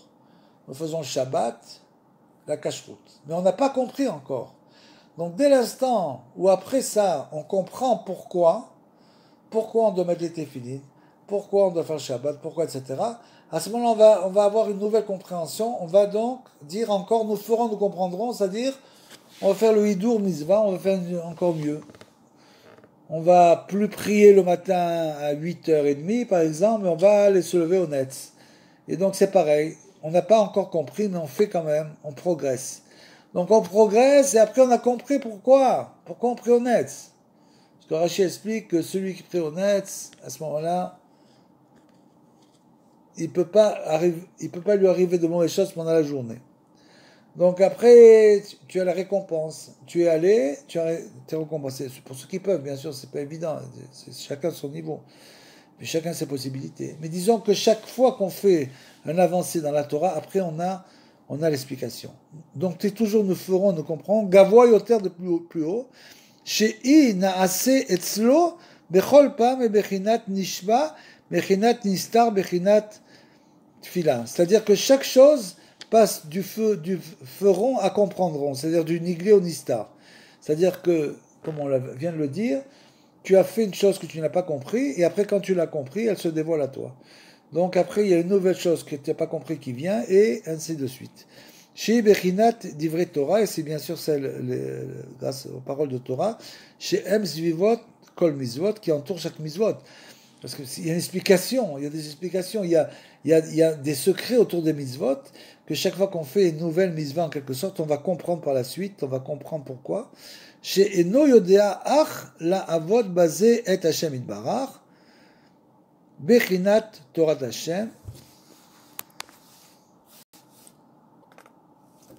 Nous faisons le Shabbat, la cacheroute. Mais on n'a pas compris encore. Donc dès l'instant où après ça, on comprend pourquoi on doit mettre les téfilines, pourquoi on doit faire le Shabbat, pourquoi, etc. À ce moment-là, on va avoir une nouvelle compréhension. On va donc dire encore, nous ferons, nous comprendrons, c'est-à-dire, on va faire le Hidour Mitzvah, on va faire encore mieux. On va plus prier le matin à 8h30, par exemple, mais on va aller se lever au net. Et donc c'est pareil. On n'a pas encore compris, mais on fait quand même, on progresse. Donc on progresse, et après on a compris pourquoi. Pourquoi on prie au net. Parce que Rashi explique que celui qui prie au net, à ce moment-là, il peut pas lui arriver de mauvaises choses pendant la journée. Donc après, tu as la récompense. Tu es allé, tu es récompensé. Pour ceux qui peuvent, bien sûr, c'est pas évident. C'est chacun son niveau. Mais chacun ses possibilités. Mais disons que chaque fois qu'on fait un avancé dans la Torah, après on a l'explication. Donc tu es toujours, nous ferons, nous comprendrons. Gavoy au terre de plus haut. Shei naase etzlo bechol pam et bechinat nishba, bechinat nistar, bechinat tfila. C'est-à-dire que chaque chose passe du feront à comprendront, c'est-à-dire du niglé au nistar. C'est-à-dire que, comme on vient de le dire, tu as fait une chose que tu n'as pas compris, et après quand tu l'as compris, elle se dévoile à toi. Donc après, il y a une nouvelle chose que tu n'as pas compris qui vient, et ainsi de suite. Chez Bechinat d'Ivret Torah, et c'est bien sûr celle, grâce aux paroles de Torah, chez Em Zvivot Kol Mizvot, qui entoure chaque Mizvot. Parce qu'il y a une explication, il y a des explications, il y a des secrets autour des Mizvot, que chaque fois qu'on fait une nouvelle Mizvah en quelque sorte, on va comprendre par la suite, on va comprendre pourquoi. Chez Eno Yodea Ach la Avot Bazé et Hashem Itbarach, Bechinat Torah Hashem,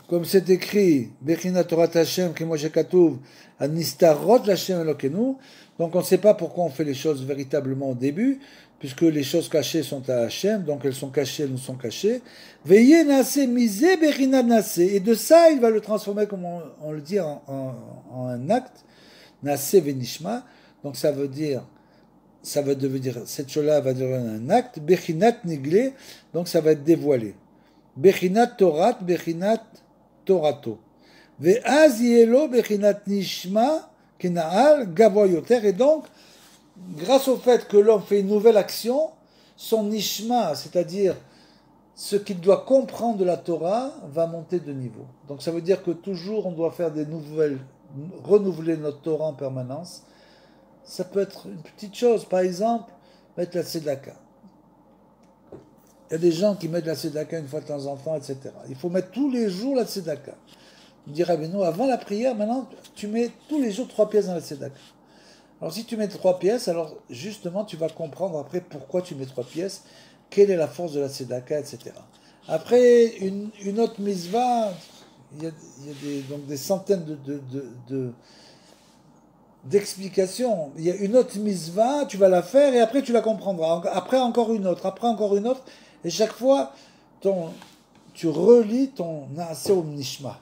comme c'est écrit, Bechinat Torah Hashem, qui moi j'ai katouv, Anistarot Hashem Elokenu. Donc on ne sait pas pourquoi on fait les choses véritablement au début, puisque les choses cachées sont à Hashem, donc elles sont cachées, elles nous sont cachées. Veillez nase, misé Bechinat nase. Et de ça, il va le transformer, comme on le dit, en un acte, nase venishma. Donc ça veut devenir, cette chose-là va devenir un acte, Bechinat niglé, donc ça va être dévoilé. Bechinat Torat, Bechinat Torato. Ve'az yelo bechinat nishma kenaal gavoyoter. Et donc, grâce au fait que l'homme fait une nouvelle action, son nishma, c'est-à-dire ce qu'il doit comprendre de la Torah, va monter de niveau. Donc ça veut dire que toujours on doit faire des nouvelles, renouveler notre Torah en permanence. Ça peut être une petite chose, par exemple, mettre la tzedaka. Il y a des gens qui mettent la tzedaka une fois de temps en temps, etc. Il faut mettre tous les jours la tzedaka. Il dit Rabbeinu, avant la prière, maintenant, tu mets tous les jours 3 pièces dans la tzedaka. Alors si tu mets 3 pièces, alors justement, tu vas comprendre après pourquoi tu mets 3 pièces, quelle est la force de la tzedaka, etc. Après, une autre mitzvah, il y a donc des centaines d'explications. Il y a une autre mitzvah, tu vas la faire et après tu la comprendras. Après encore une autre, après encore une autre. Et chaque fois, tu relis ton Naaseh Nishma.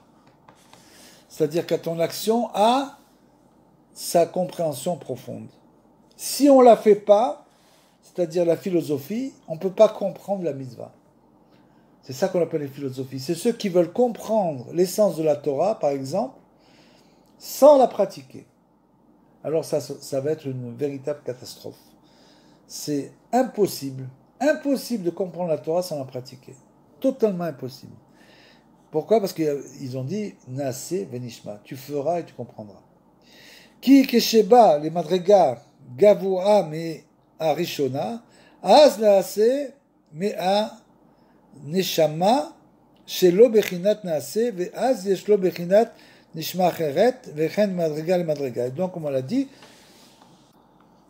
C'est-à-dire que ton action a sa compréhension profonde. Si on ne la fait pas, c'est-à-dire la philosophie, on ne peut pas comprendre la mitzvah. C'est ça qu'on appelle les philosophies. C'est ceux qui veulent comprendre l'essence de la Torah, par exemple, sans la pratiquer. Alors ça va être une véritable catastrophe. C'est impossible de comprendre la Torah sans la pratiquer. Totalement impossible. Pourquoi? Parce qu'ils ont dit Naaseh venishma, tu feras et tu comprendras. Ki kesheba les madrega gavua me a rishona, az naaseh me a neshama shelo bechinat naaseh ve'az yeshlo bechinat nishma acheret vechen madrega le madrega. Et donc, comme on l'a dit,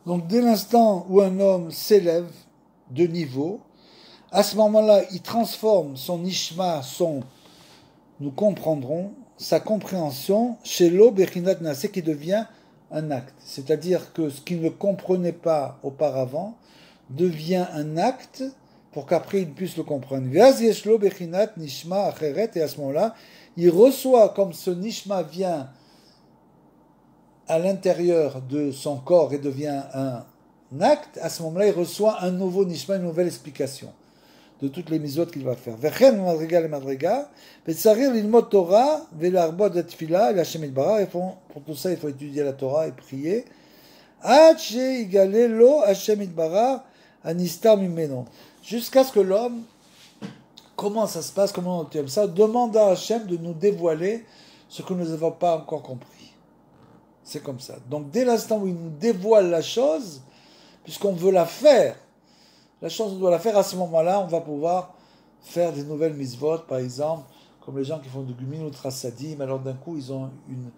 donc dès l'instant où un homme s'élève de niveau, à ce moment-là, il transforme son nishma, nous comprendrons, sa compréhension chez l'eau bechinat naaseh qui devient un acte. C'est-à-dire que ce qu'il ne comprenait pas auparavant devient un acte pour qu'après il puisse le comprendre. Et à ce moment-là, il reçoit, comme ce nishma vient à l'intérieur de son corps et devient un acte, à ce moment-là, il reçoit un nouveau nishma, une nouvelle explication de toutes les mitzvot qu'il va faire. Vechen madriga le madriga, vetzarir l'ilmod Torah, velarbod et tefila, et Hashem itbarach. Pour tout ça, il faut étudier la Torah et prier. Ad sheigale lo Hashem itbarach anistar mimeno. Jusqu'à ce que l'homme, comment ça se passe, comment on obtient ça, demande à Hashem de nous dévoiler ce que nous n'avons pas encore compris. C'est comme ça. Donc dès l'instant où il nous dévoile la chose, puisqu'on veut la faire, la chose on doit la faire, à ce moment-là, on va pouvoir faire des nouvelles mitzvot, par exemple, comme les gens qui font du Gemilut Chasadim, alors d'un coup, ils ont une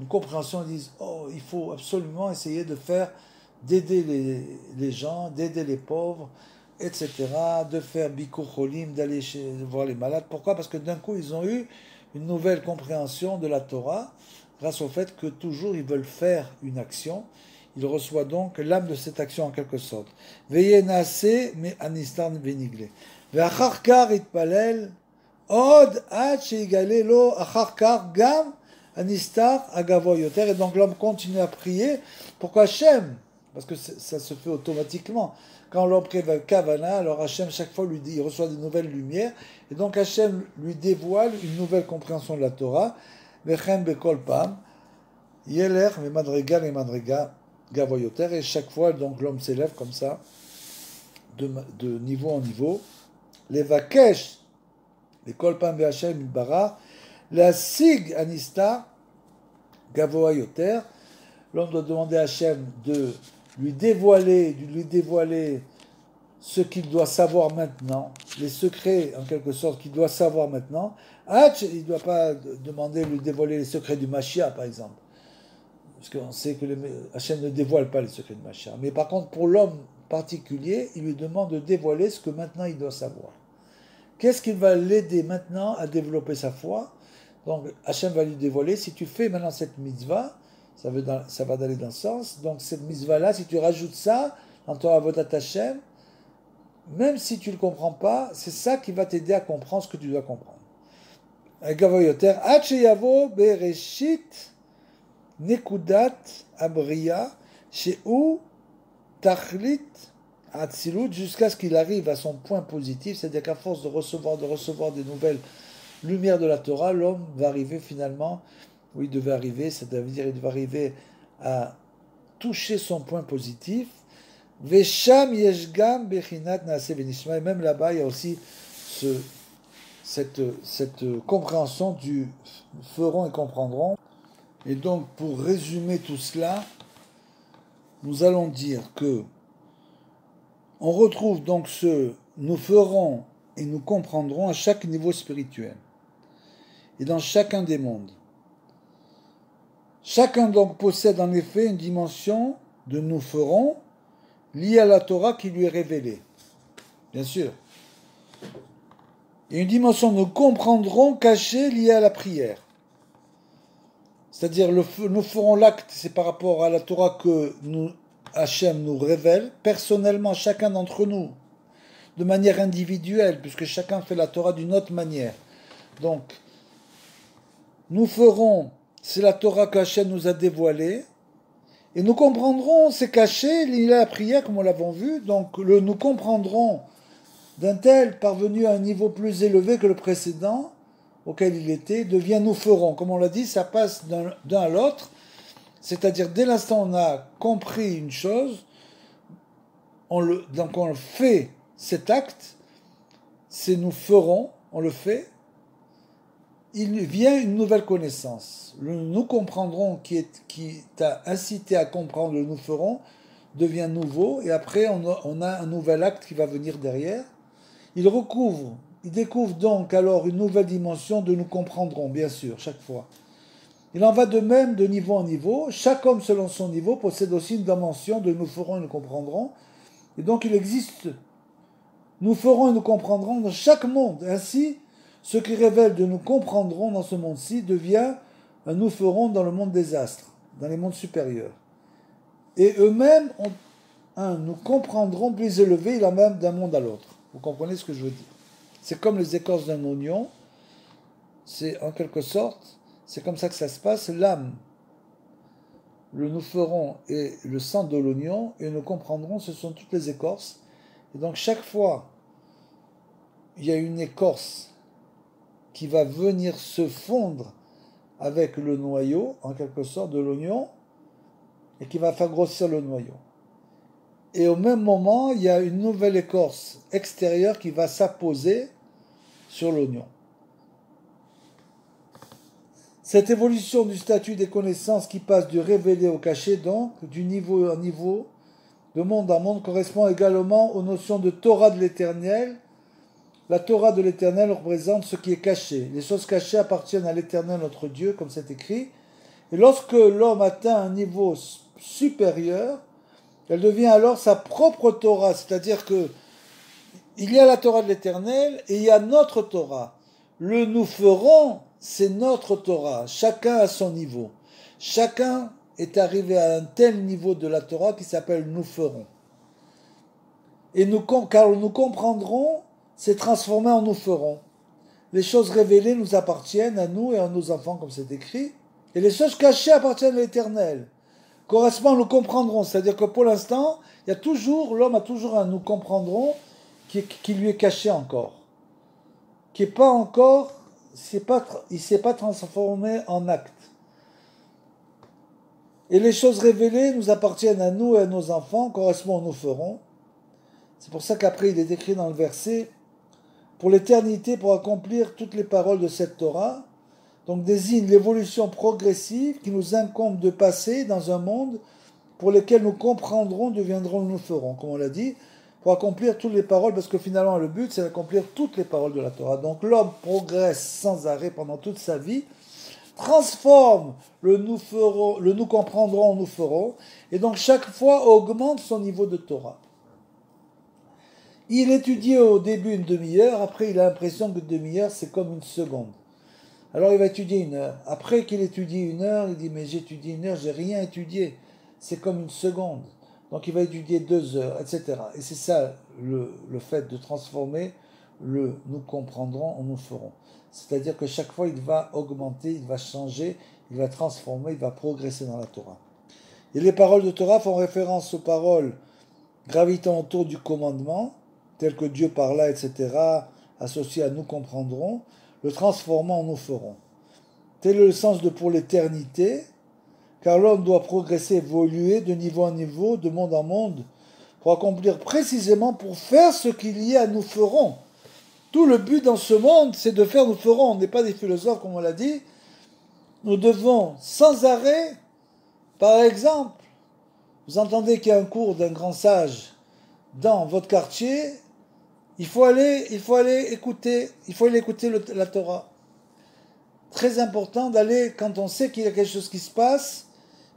compréhension, ils disent, oh, il faut absolument essayer d'aider les gens, d'aider les pauvres, etc., de faire Bikur Cholim, d'aller voir les malades. Pourquoi? Parce que d'un coup, ils ont eu une nouvelle compréhension de la Torah, grâce au fait que toujours ils veulent faire une action. Il reçoit donc l'âme de cette action en quelque sorte. Veye naaseh me anistar venigle. Ve'achar kar itpalel od ad sheigale lo achar kar gam anistar agavo yoter. Et donc l'homme continue à prier. Pourquoi Hachem? Parce que ça se fait automatiquement. Quand l'homme prie avec Kavana, alors Hachem chaque fois lui dit, il reçoit de nouvelles lumières. Et donc Hachem lui dévoile une nouvelle compréhension de la Torah. Vechem bekol pam yeler me madrega me madrega gavoyoter, et chaque fois donc l'homme s'élève comme ça de niveau en niveau. Les vakesh, les kolpam v'Hashem ilbara, la sig anista gavoyoter. L'homme doit demander à Hachem de lui dévoiler ce qu'il doit savoir maintenant, les secrets en quelque sorte qu'il doit savoir maintenant. Il ne doit pas demander de lui dévoiler les secrets du Mashiach par exemple. Parce qu'on sait que Hachem ne dévoile pas les secrets de Mashiach. Mais par contre, pour l'homme particulier, il lui demande de dévoiler ce que maintenant il doit savoir. Qu'est-ce qui va l'aider maintenant à développer sa foi? Donc Hachem va lui dévoiler, si tu fais maintenant cette mitzvah, ça va aller dans ce sens. Donc cette mitzvah-là, si tu rajoutes ça dans ton avodat Hachem, même si tu ne le comprends pas, c'est ça qui va t'aider à comprendre ce que tu dois comprendre. Gavoyoter, ad sheyavo bereshit Nekudat Abriya, chez où Tachlit Atzilut, jusqu'à ce qu'il arrive à son point positif, c'est-à-dire qu'à force de recevoir des nouvelles lumières de la Torah, l'homme va arriver finalement, où il devait arriver, c'est-à-dire il devait arriver à toucher son point positif. Vesham Yeshgam Bechinat Naaseh Venishma, et même là-bas, il y a aussi cette compréhension du feront et comprendront. Et donc, pour résumer tout cela, nous allons dire que on retrouve donc nous ferons et nous comprendrons à chaque niveau spirituel et dans chacun des mondes. Chacun donc possède en effet une dimension de nous ferons liée à la Torah qui lui est révélée. Bien sûr. Et une dimension nous comprendrons cachée liée à la prière. C'est-à-dire nous ferons l'acte, c'est par rapport à la Torah que Hachem nous révèle, personnellement chacun d'entre nous, de manière individuelle, puisque chacun fait la Torah d'une autre manière. Donc, nous ferons, c'est la Torah qu'Hachem nous a dévoilée, et nous comprendrons, c'est caché, lié à la prière, comme on l'avons vu, donc nous comprendrons d'un tel parvenu à un niveau plus élevé que le précédent, auquel il était, devient nous ferons. Comme on l'a dit, ça passe d'un à l'autre, c'est-à-dire dès l'instant où on a compris une chose, donc on fait cet acte, c'est nous ferons, on le fait, il vient une nouvelle connaissance. Le nous comprendrons qui t'a incité à comprendre le nous ferons devient nouveau, et après on a un nouvel acte qui va venir derrière. Il découvre donc alors une nouvelle dimension de nous comprendrons, bien sûr, chaque fois. Il en va de même de niveau en niveau. Chaque homme selon son niveau possède aussi une dimension de nous ferons et nous comprendrons. Et donc il existe nous ferons et nous comprendrons dans chaque monde. Ainsi, ce qui révèle de nous comprendrons dans ce monde-ci devient un nous ferons dans le monde des astres, dans les mondes supérieurs. Et eux-mêmes ont un nous comprendrons plus élevé, il en va d'un monde à l'autre. Vous comprenez ce que je veux dire? C'est comme les écorces d'un oignon. C'est en quelque sorte, c'est comme ça que ça se passe. L'âme, le nous ferons et le sang de l'oignon, et nous comprendrons, ce sont toutes les écorces. Et donc chaque fois, il y a une écorce qui va venir se fondre avec le noyau, en quelque sorte, de l'oignon, et qui va faire grossir le noyau. Et au même moment, il y a une nouvelle écorce extérieure qui va s'apposer sur l'oignon. Cette évolution du statut des connaissances qui passe du révélé au caché, donc, du niveau en niveau, de monde en monde, correspond également aux notions de Torah de l'Éternel. La Torah de l'Éternel représente ce qui est caché. Les choses cachées appartiennent à l'Éternel, notre Dieu, comme c'est écrit. Et lorsque l'homme atteint un niveau supérieur, elle devient alors sa propre Torah, c'est-à-dire que il y a la Torah de l'Éternel et il y a notre Torah. Le nous ferons, c'est notre Torah. Chacun à son niveau. Chacun est arrivé à un tel niveau de la Torah qui s'appelle nous ferons. Et car nous comprendrons, c'est transformé en nous ferons. Les choses révélées nous appartiennent à nous et à nos enfants, comme c'est écrit. Et les choses cachées appartiennent à l'Éternel. Correspond, nous comprendrons. C'est-à-dire que pour l'instant, l'homme a toujours un nous comprendrons qui lui est caché encore. Qui n'est pas encore, il ne s'est pas transformé en acte. Et les choses révélées nous appartiennent à nous et à nos enfants, correspond, nous ferons. C'est pour ça qu'après il est écrit dans le verset, pour l'éternité, pour accomplir toutes les paroles de cette Torah, donc désigne l'évolution progressive qui nous incombe de passer dans un monde pour lequel nous comprendrons, deviendrons, nous ferons, comme on l'a dit, pour accomplir toutes les paroles, parce que finalement le but c'est d'accomplir toutes les paroles de la Torah. Donc l'homme progresse sans arrêt pendant toute sa vie, transforme le nous ferons, le nous comprendrons, nous ferons, et donc chaque fois augmente son niveau de Torah. Il étudie au début une demi-heure, après il a l'impression que une demi-heure c'est comme une seconde. Alors il va étudier une heure. Après qu'il étudie une heure, il dit mais j'ai étudié une heure, j'ai rien étudié. C'est comme une seconde. Donc il va étudier 2 heures, etc. Et c'est ça le fait de transformer le nous comprendrons en nous ferons. C'est-à-dire que chaque fois il va augmenter, il va changer, il va transformer, il va progresser dans la Torah. Et les paroles de Torah font référence aux paroles gravitant autour du commandement, telles que Dieu parla, etc., associées à nous comprendrons, le transformant en nous ferons. Tel est le sens de pour l'éternité, car l'homme doit progresser, évoluer de niveau en niveau, de monde en monde, pour accomplir précisément, pour faire ce qu'il y a à nous ferons. Tout le but dans ce monde, c'est de faire nous ferons. On n'est pas des philosophes, comme on l'a dit. Nous devons sans arrêt, par exemple, vous entendez qu'il y a un cours d'un grand sage dans votre quartier, il faut aller écouter, la Torah. Très important d'aller, quand on sait qu'il y a quelque chose qui se passe,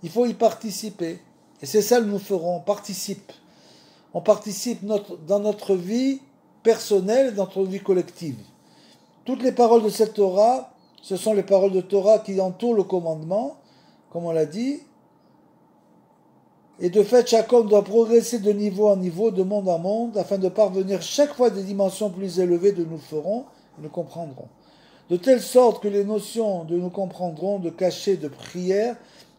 il faut y participer. Et c'est ça que nous ferons, on participe. On participe dans notre vie personnelle, dans notre vie collective. Toutes les paroles de cette Torah, ce sont les paroles de Torah qui entourent le commandement, comme on l'a dit. Et de fait, chaque homme doit progresser de niveau en niveau, de monde en monde, afin de parvenir chaque fois à des dimensions plus élevées de nous ferons et nous comprendrons. De telle sorte que les notions de nous comprendrons, de cachets, de prières,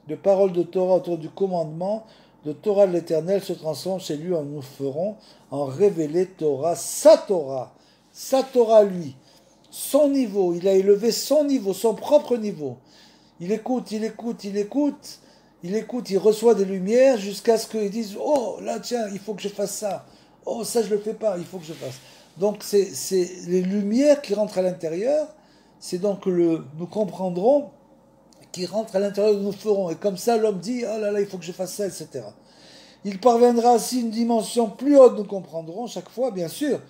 de paroles de Torah autour du commandement, de Torah de l'Éternel se transforment chez lui en nous ferons, en révélé Torah, sa lui, son niveau, il a élevé son niveau, son propre niveau. Il écoute, il reçoit des lumières jusqu'à ce qu'il dise « Oh, là, tiens, il faut que je fasse ça. Oh, ça, je ne le fais pas, il faut que je fasse. » Donc, c'est les lumières qui rentrent à l'intérieur, c'est donc nous comprendrons qui rentrent à l'intérieur de nous ferons. Et comme ça, l'homme dit « Oh là là, il faut que je fasse ça, etc. » Il parviendra ainsi à une dimension plus haute, nous comprendrons chaque fois, bien sûr.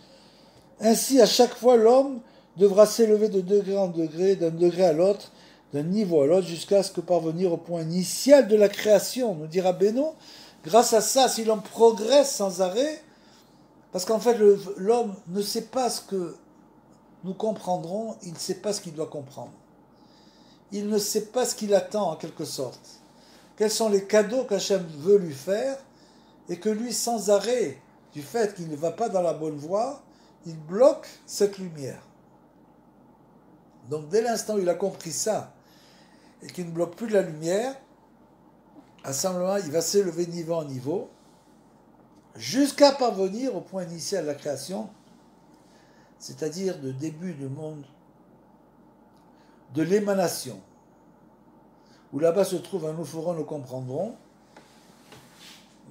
Ainsi, à chaque fois, l'homme devra s'élever de degré en degré, d'un degré à l'autre, d'un niveau à l'autre, jusqu'à ce que parvenir au point initial de la création, nous dira Beno. Grâce à ça, si l'homme progresse sans arrêt, parce qu'en fait, l'homme ne sait pas ce que nous comprendrons, il ne sait pas ce qu'il doit comprendre. Il ne sait pas ce qu'il attend, en quelque sorte. Quels sont les cadeaux qu'Hachem veut lui faire, et que lui, sans arrêt, du fait qu'il ne va pas dans la bonne voie, il bloque cette lumière. Donc dès l'instant où il a compris ça, et qu'il ne bloque plus de la lumière, à ce moment-là, il va s'élever de niveau en niveau, jusqu'à parvenir au point initial de la création, c'est-à-dire de début du monde, de l'émanation, où là-bas se trouve un nous ferons, nous comprendrons,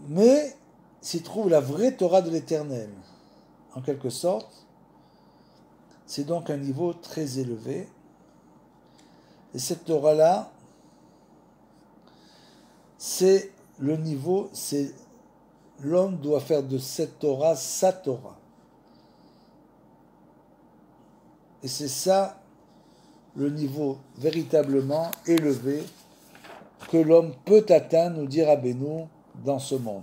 mais s'y trouve la vraie Torah de l'Éternel. En quelque sorte, c'est donc un niveau très élevé. Et cette Torah-là, c'est le niveau, c'est l'homme doit faire de cette Torah sa Torah. Et c'est ça le niveau véritablement élevé que l'homme peut atteindre, nous dira Beno, dans ce monde.